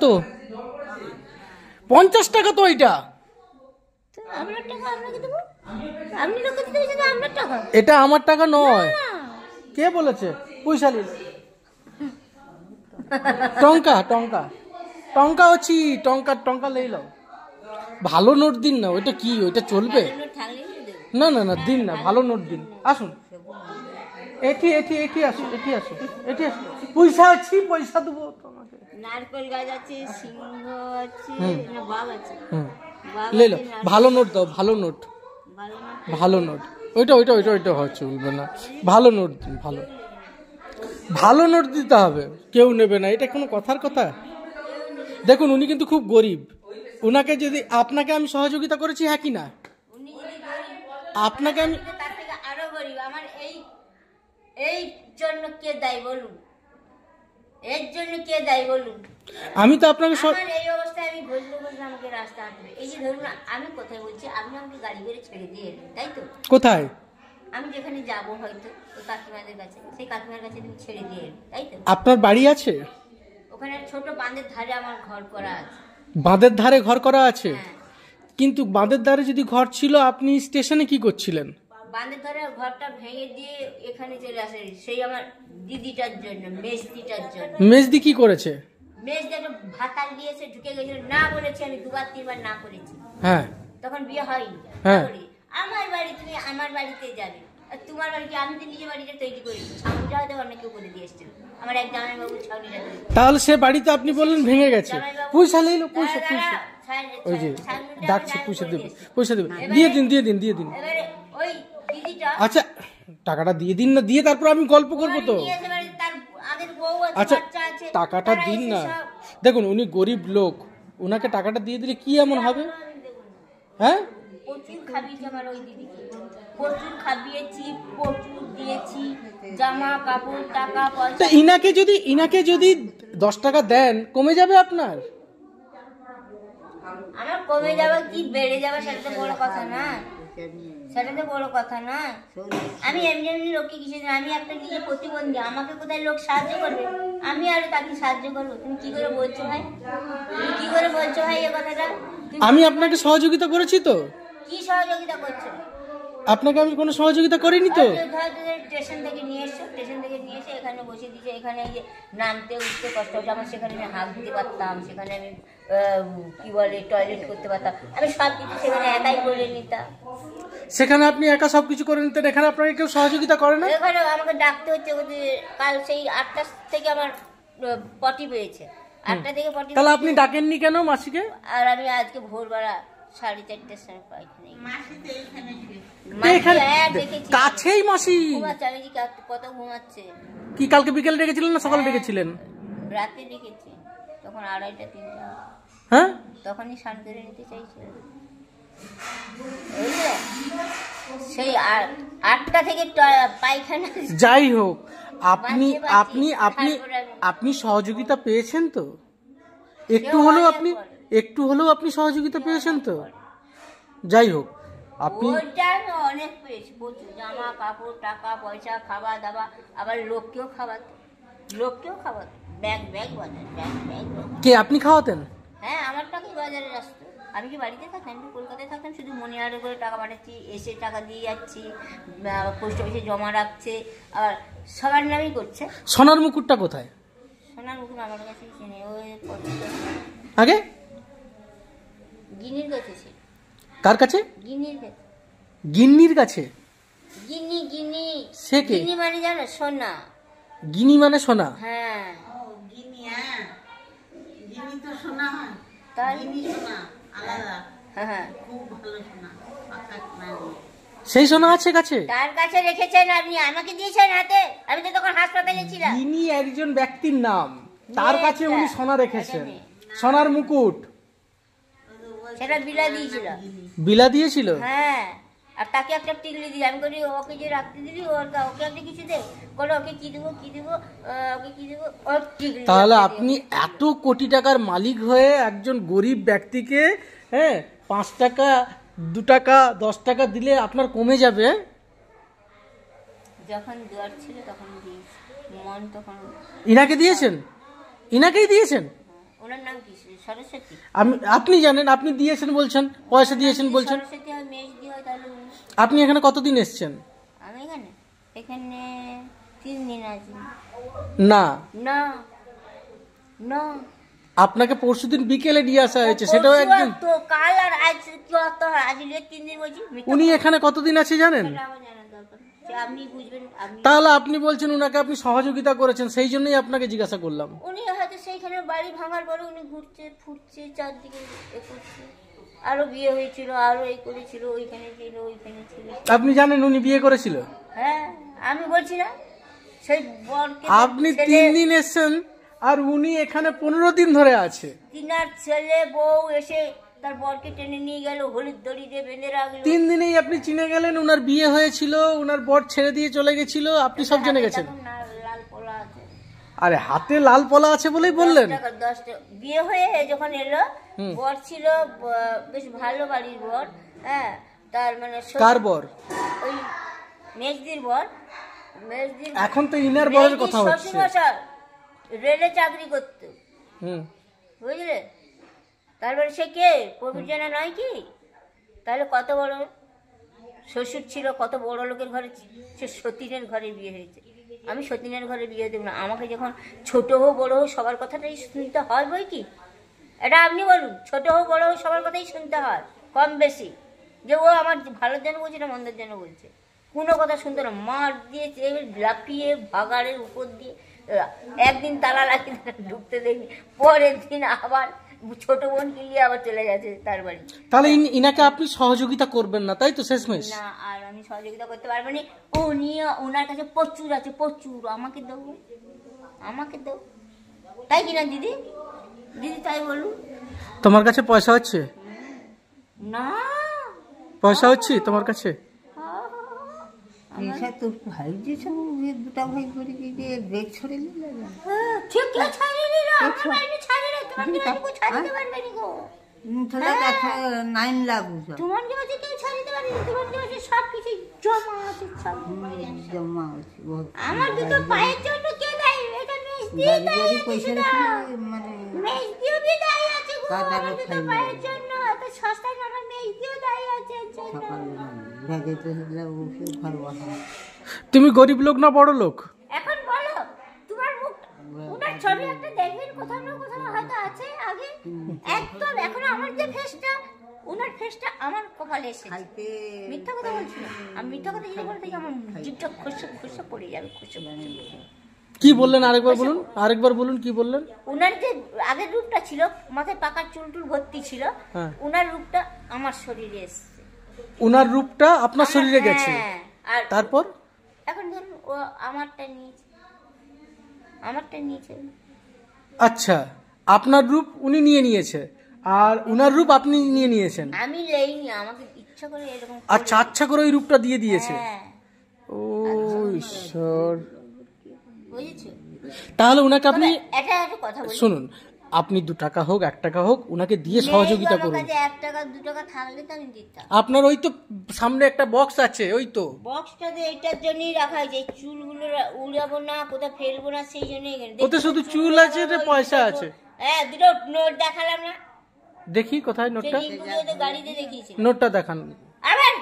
তো 50 টাকা তো এটা। এটা আমার টাকা নয়। কে বলেছে? পয়সা নিল। টঙ্কা টঙ্কা টঙ্কা অছি, টঙ্কা টঙ্কা লেই লাও। ভালো নোট দিন না। ওইটা কি? ওইটা চলবে না? না না দিন না, ভালো নোট দিন। আসুন এটি এটি এটি আসুন, এটি আসুন, এটি আসুন। পয়সা আছে, পয়সা দেবো তোমাকে। নারকেল গাছ আছে, সিংহ আছে, না বাঘ আছে। লে লো, ভালো নোট দাও, ভালো নোট, ভালো নোট। ওইটা ওইটা ওইটা ওইটা হয়, চলবে না। ভালো নোট দিন, ভালো ভালো নোট দিতে হবে। কেউ নেবে না, এটা কোনো কথার কথা? দেখুন উনি কিন্তু খুব গরিব। ওনাকে যদি, আপনাকে আমি সহযোগিতা করেছি, হ্যাঁ কি না? আপনাকে আমি আরো গরিব। আমার এই জন্য কে দায়ী বলুন? এর জন্য কে দায়ী বলুন? আমি তো আপনাকে এই অবস্থায় আমি বলবো আমাকে রাস্তা হাঁটবে। এই যে ধরুন আমি কোথায় বলছি, আপনি আমাকে গাড়ি করে ছেড়ে দিয়ে এলেন, তাই তো? কোথায়? আমি যেখানে যাবো হয়তো ওই কাকিমাদের কাছে, সেই কাকিমার কাছে তুমি ছেড়ে দিয়ে এলেন, তাই তো? আপনার বাড়ি আছে ওখানে? ছোট বাঁধের ধারে আমার ঘর করা আছে। বাঁধের ধারে ঘর করা আছে? কিন্তু বাঁধের ধারে যদি ঘর ছিল, আপনি স্টেশনে কি করছিলেন? বাঁধের ধারে ঘরটা ভেঙে দিয়ে এখানে চলে আসে, সেই আমার দিদিটার জন্য, মেজদিটার জন্য। মেজদি কি করেছে? মেজদি একটা ভাতাল দিয়েছে, ঢুকে গেছিল। না বলেছি আমি, দুবার তিনবার না করেছি। হ্যাঁ, তখন বিয়ে হয়নি। হ্যাঁ, আমার বাড়ি, তুমি আমার বাড়িতে যাবে। তোমার বাড়িতে আমি তো নিজের বাড়িটা তৈরি করেছি। ছাউনিটা হয়তো অন্য কেউ করে দিয়ে এসেছিল, আমার এক জামাইবাবু ছাউনিটা তৈরি। তাহলে সে বাড়িতে আপনি বললেন ভেঙে গেছে। পয়সা নিল, পয়সা পয়সা ওই যে ডাকছে, পয়সা দেবে, পয়সা দেবে। দিয়ে দিন দিয়ে দিন দিয়ে দিন। ওই দিদিটা, আচ্ছা টাকাটা দিয়ে দিন না, দিয়ে তারপর আমি গল্প করবো তো। আচ্ছা টাকাটা দিন না। দেখুন উনি গরিব লোক, ওনাকে টাকাটা দিয়ে দিলে কি এমন হবে? হ্যাঁ, প্রচুর খাবিয়েছি আমার ওই দিদিকে, প্রচুর খাবিয়েছি, প্রচুর দিয়েছি, জামা কাপড়, টাকা পয়সা। ইনাকে যদি 10 টাকা দেন, কমে যাবে আপনার? আমার কমে যাবে কি বেড়ে যাবে সেটা তো বড় কথা না, সেটা তো বড় কথা না। আমি এমনি এমনি লোককে কিছু দিন, আমি একটা নিজে প্রতিবন্ধী, আমাকে কোথায় লোক সাহায্য করবে? আমি আর তাকে সাহায্য করবো? তুমি কি করে বলছো ভাই? তুমি কি করে বলছো ভাই এ কথাটা? আমি আপনাকে সহযোগিতা করেছি তো। কি সহযোগিতা করছো? আপনাকে আমি কোনো সহযোগিতা করিনি তো। স্টেশন থেকে নিয়ে এসছো, স্টেশন থেকে নিয়ে এসে এখানে বসে দিয়েছে। এখানে নামতে উঠতে কষ্ট হচ্ছে আমার, সেখানে আমি হাত দিতে পারতাম, সেখানে আমি কি বলে টয়লেট করতে পারতাম, আমি সব কিছু সেখানে একাই করে নিতাম। সেখানে আপনি একা সবকিছু করে নিতেন, এখানে আপনাকে কেউ সহযোগিতা করে না? এখানে আমাকে ডাকতে হচ্ছে। কাল সেই 8টা থেকে আমার পটি পেয়েছে, 8টা থেকে পটি। তাহলে আপনি ডাকেননি কেন মাসিকে? আর আমি আজকে ভোরবেলা 4:30টার সময় পাইনি। কাছেই মাসি কত ঘুমাচ্ছে। কি কালকে বিকেলে ডেকেছিলেন না সকালে ডেকেছিলেন? রাতে ডেকেছি, তখন 2:30টা 3টা। হ্যাঁ, তখনই স্নান করে নিতে চাইছে। সেই 8টা থেকে পায়খানা। যাই হোক, আপনি আপনি আপনি আপনি সহযোগিতা পেয়েছেন তো? একটু হলেও আপনি সহযোগিতা পেয়েছেন তো? যাই হোক, আপনি অনেক পেয়েছি, প্রচুর জামা কাপড়, টাকা পয়সা, খাওয়া দাওয়া, আবার লোককেও খাওয়াতো, ব্যাগ ব্যাগ বাজার, ব্যাগ ব্যাগ। কে আপনি খাওয়াতেন? হ্যাঁ, আমার টাকাই বাজারে আসতো। আমি কি বাড়িতে থাকতাম? আমি কলকাতায় থাকতাম, শুধু মনি অর্ডার করে টাকা পাঠাচ্ছি, এসে টাকা দিয়ে যাচ্ছি, পোস্ট অফিসে জমা রাখছে, আর সবার নামেই করছে। সোনার মুকুটটা কোথায়? সোনার মুকুট আমার কাছে কিনে ওই আগে গিনির কাছে ছিল। কার কাছে? গিনির কাছে। গিন্নির কাছে? গিনি গিনি। সে কে? গিনি মানে জানো? সোনা। গিনি মানে সোনা? হ্যাঁ, গিনি। হ্যাঁ, গিনি তো সোনা হয়, তাই গিনি সোনা আলাদা। হ্যাঁ, খুব ভালো সোনা, পাকা সোনা। সেই সোনা আছে কাছে? তার কাছে রেখেছেন আপনি, আমাকে দিয়েছেন হাতে। আমি তো তখন হাসপাতালে ছিলাম। গিনি একজন ব্যক্তির নাম, তার কাছে উনি সোনা রেখেছেন, সোনার মুকুট। সেটা বিলা দিয়েছিল। বিলা দিয়েছিল? হ্যাঁ, আর তাকে একটা টিকলি দিয়ে আমি করি, ওকে যে রাখতে দিলি, ওকে আপনি কিছু দে, বলো ওকে কি দেবো কি দেবো, ওকে কি দেবো, ওর টিকলি। তাহলে আপনি এত কোটি টাকার মালিক হয়ে একজন গরিব ব্যক্তিকে 5 টাকা 2 টাকা 10 টাকা দিলে আপনার কমে যাবে? যখন দেওয়ার ছিল তখন দিয়েছি, মন তখন। ইনাকে দিয়েছেন? ইনাকেই দিয়েছেন? ওনার নাম কি? সরস্বতী। আপনি জানেন, আপনি দিয়েছেন বলছেন, পয়সা দিয়েছেন বলছেন। সরস্বতী হয়, মেষ দিয়ে হয়, তাহলে আপনি এখানে কতদিন এসেছেন? আমি এখানে 3 দিন আছি। না না না, আপনাকে পরশুদিন বিকেলে দিয়ে আসা হয়েছে, সেটাও একদিন। তো কাল আর আজ কি অত হয়? আজ 3 দিন বলছি। উনি এখানে কতদিন আছে জানেন? আপনি বুঝবেন। তাহলে আপনি বলছেন উনাকে আপনি সহযোগিতা করেছেন, সেই জন্যই আপনাকে জিজ্ঞাসা করলাম। উনি হয়তো সেইখানে বাড়ি ভাঙার পরে উনি ঘুরছে ফুটছে চারদিকে করছে। আরো বিয়ে হয়েছিল, আরো এই করেছিল, ওইখানে ছিল, ওইখানে ছিল। আপনি জানেন উনি বিয়ে করেছিল? হ্যাঁ, আমি বলছি না সেই বরকে। আপনি 3 দিন এসেছেন আর উনি এখানে 15 দিন ধরে আছে। তিনার ছেলে বউ এসে তার বরকে টেনে নিয়ে গেল, হলুদ দড়ি দিয়ে বেঁধে রাখলো। 3 দিনেই আপনি চিনে গেলেন উনার বিয়ে হয়েছিল, উনার বর ছেড়ে দিয়ে চলে গেছিল, আপনি সব জেনে গেছেন। লাল পোলা আছে। আরে হাতে লাল পলা আছে বলেই বললেন। 10 টাকা বিয়ে হয়ে যখন এলো, বর ছিল বেশ ভালো বাড়ির বর। হ্যাঁ, তার মানে কার বর? ওই মেজদির বর। মেজদির এখন তো ইনার বরের কথা হচ্ছে। রেলে চাকরি করতো, বুঝলে? তারপরে সে কে? প্রবীর জানা নয় কি? তাহলে কত বড় শ্বশুর ছিল, কত বড় লোকের ঘরে। সে সতীনের ঘরে বিয়ে হয়েছে। আমি সতীনের ঘরে বিয়ে দেব না। আমাকে যখন ছোট হোক বড় হোক সবার কথাটাই শুনতে হয়, বই কি? এটা আপনি বলুন, ছোট হোক বড় হোক সবার কথাই শুনতে হয়, কম বেশি। যে ও আমার ভালোর জন্য বলছে না মন্দের জন্য বলছে, কোনো কথা শুনতে না। মার দিয়ে লাফিয়ে ভাগাড়ের উপর দিয়ে একদিন তালা লাগিয়ে ঢুকতে দেখি, পরের দিন আবার ছোট বোন কিলিয়ে আবার চলে গেছে তার বাড়ি। তাহলে ইনাকে আপনি সহযোগিতা করবেন না, তাই তো? শেষমেশ না, আর আমি সহযোগিতা করতে পারবো না। ওনার কাছে প্রচুর আছে, প্রচুর। আমাকে দেবো, আমাকে দেবো, তাই কিনা দিদি? দিদি তাই বলুন। তোমার কাছে পয়সা হচ্ছে? না, পয়সা হচ্ছে তোমার কাছে? তোর ভাই যে সব দুটা ভাই করে যে ব্রেক ছড়ে নিলে ঠিক কেউ ছাড়িয়ে নিল, আমার বাড়ি ছাড়িয়ে নিল। তোমার কি বাড়ি ছাড়িয়ে পারবে না গো? 9 লাখ তোমার কি বাড়ি কেউ ছাড়িয়ে পারবে না? তোমার কি বাড়ি সব কিছু জমা আছে, সব জমা আছে। আমার দুটো পায়ের জন্য কে দেয়? এটা মেজ দিয়ে দেয়, পয়সা মানে মেজ দিয়ে দেয় আছে গো। আমার দুটো পায়ের জন্য এত সস্তায় আমার মেজ দিয়ে দেয় আছে। তুমি গরিব লোক না বড় লোক? এখন বলো, তোমার মুখ ওনার ছবি একটা দেখবেন কোথাও না কোথাও হয়তো আছে আগে। একদম এখন আমার যে ফেসটা, ওনার ফেসটা আমার কপালে এসেছে। মিথ্যা কথা বলছি না আমি। মিথ্যা কথা যদি বলতে আমার জিভটা খসে পড়ে যাবে, খসে। কি বললেন আরেকবার বলুন, আরেকবার বলুন কি বললেন? ওনার যে আগের রূপটা ছিল, মাথায় পাকার চুল ভর্তি ছিল, ওনার রূপটা আমার শরীরে এসেছে। ওনার রূপটা আপনার শরীরে গেছে, আর তারপর এখন ধরুন ও আমারটা নিয়েছে। আচ্ছা, আপনার রূপ উনি নিয়ে নিয়েছে আর উনার রূপ আপনি নিয়ে নিয়েছেন। আমি লইনি, আমাকে ইচ্ছা করে এরকম। আচ্ছা, আচ্ছা করে ওই রূপটা দিয়ে দিয়েছে। ও ঈশ্বর, বুঝেছো? তাহলে উনাকে আপনি একটা কথা বলি, শুনুন, আপনি 2 টাকা হোক 1 টাকা হোক উনাকে দিয়ে সহযোগিতা করুন। 1 টাকা 2 টাকা থাকলে তো আমি দিতাম। আপনার ওই তো সামনে একটা বক্স আছে, ওই তো বক্সটাতে এইটার জন্যই রাখা হয়েছে, চুলগুলো উড়াবো না, কোথাও ফেলবো না, সেই জন্যই। ওতে শুধু চুল আছে না পয়সা আছে? হ্যাঁ, দুটো নোট দেখালাম না? দেখি কোথায় নোটটা? গাড়িতে দেখিয়েছি। নোটটা দেখান। আবার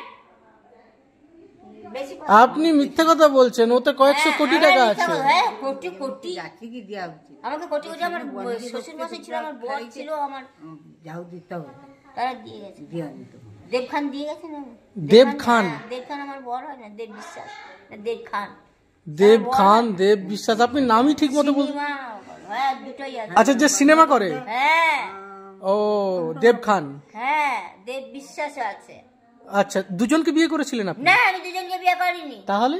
আপনি মিথ্যা কথা বলছেন, ওতে কয়েকশো কোটি টাকা আছে। হ্যাঁ, কোটি কোটি যাচ্ছে কি দেওয়া উচিত আমাকে, কোটি কোটি। আমার শ্বশুর মশাই ছিল, আমার বর ছিল, আমার যাও দিতে হবে, তারা দিয়ে গেছে। দেব খান দিয়ে গেছে না? দেব খান? দেব খান আমার বর হয় না, দেব বিশ্বাস। দেব খান, দেব খান, দেব বিশ্বাস, আপনি নামই ঠিক মতো বলছেন। হ্যাঁ, দুটোই আছে। আচ্ছা, যে সিনেমা করে? হ্যাঁ। ও দেব খান। হ্যাঁ, দেব বিশ্বাস আছে। আচ্ছা, দুজনকে বিয়ে করেছিলেন আপনি? না, আমি দুজনকে বিয়ে করিনি। তাহলে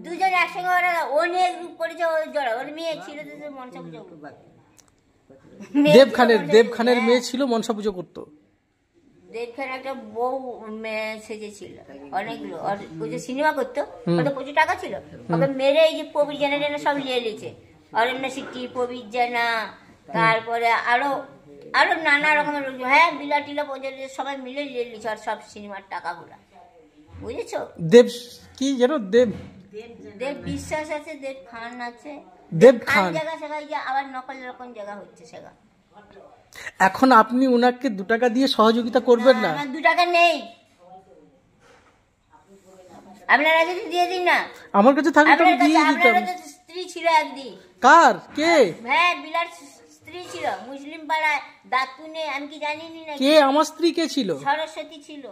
দুজন একসঙ্গে, ও নিয়ে গ্রুপ করেছে, ও জড়া। ওর মেয়ে ছিল মনসা পুজো। দেব খানের মেয়ে ছিল, মনসা পুজো করতো। দেব খান একটা বউ মেয়ে সেজেছিল অনেকগুলো। ও যে সিনেমা করতো, ওদের প্রচুর টাকা ছিল। ওকে মেরে এই যে প্রবীর জানা জানা সব নিয়ে নিয়েছে। অরণ্য সিটি, প্রবীর জানা, তারপরে আরো আরো নানা রকমের লোক। হ্যাঁ, বিলা টিলা পর্যন্ত সবাই মিলে নিয়ে নিয়েছে আর সব সিনেমার টাকাগুলো, বুঝেছো? দেব কি যেন, দেব বিশ্বাস আছে, দেব খান আছে। দেব খান জায়গা সেখানে আবার নকল রকম জায়গা হচ্ছে সেগা। এখন আপনি ওনাকে 2 টাকা দিয়ে সহযোগিতা করবেন না? আমার 2 টাকা নেই, আপনারা যদি দিয়ে দিন না। আমার কাছে থাকলে তো আমি দিয়ে দিতাম। আপনার তো স্ত্রী ছিল একদিন। কার? কে? হ্যাঁ, বিলার স্ত্রী ছিল মুসলিম পাড়ায় দাঁতুনে, আমি কি জানি না? কে? আমার স্ত্রী কে ছিল? সরস্বতী ছিল।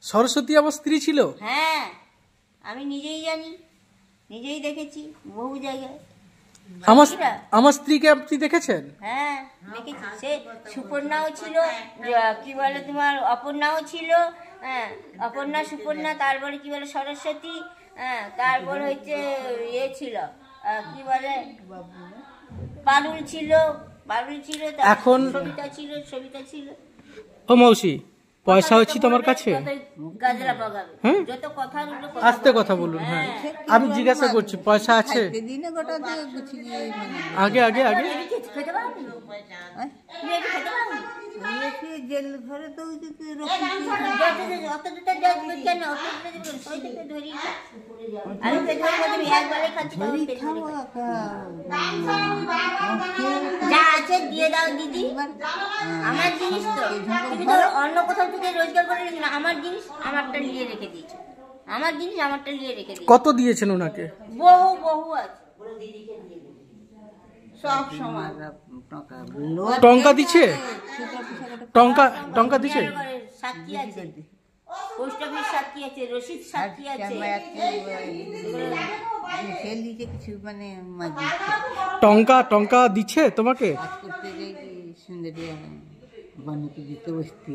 সরস্বতী আমার স্ত্রী ছিল? হ্যাঁ, আমি নিজেই জানি, নিজেই দেখেছি বহু জায়গায়। আমার স্ত্রীকে আপনি দেখেছেন? হ্যাঁ দেখেছি, সে সুপর্ণাও ছিল, কি বলে তোমার অপর্ণাও ছিল। হ্যাঁ, অপর্ণা সুপর্ণা, তারপরে কি বলে সরস্বতী, হ্যাঁ, তারপরে হচ্ছে ইয়ে ছিল, কি বলে পারুল ছিল, এখন সবিতা ছিল, সবিতা ছিল। ও মাউসি, পয়সা হচ্ছে তোমার কাছে? গাজরা পাকাবে, হ্যাঁ, যত কথা বললো আস্তে কথা বলুন। হ্যাঁ, আমি জিজ্ঞাসা করছি পয়সা আছে? দিনে গোটা দিয়ে গুছিয়ে মানে আগে আগে আগে খেতে পারবি? তুমি এটা খেতে পারবি? রেখে জেল ঘরে তো ওই যে অত দুটো কেন অত দুটো ধরি আমি পেট ভরে একবারে খাচ্ছি, খাবো যা আছে দিয়ে দাও দিদি, আমার জিনিস তো, তুমি তো অন্য কোথাও থেকে রোজগার করে রেখে না, আমার জিনিস আমারটা নিয়ে রেখে দিয়েছো, আমার জিনিস আমারটা নিয়ে রেখে দিয়েছো। কত দিয়েছেন ওনাকে? বহু বহু আছে, সব সময় টাকা টঙ্কা দিচ্ছে? টঙ্কা দিচ্ছে? সাক্ষী আছে, পোস্ট অফিস সাক্ষী আছে, রসিদ সাক্ষী আছে। সেল দিতে কিছু মানে টঙ্কা দিচ্ছে তোমাকে? কাজ করতে যাই সুন্দরী বানুকে দিতে বসতে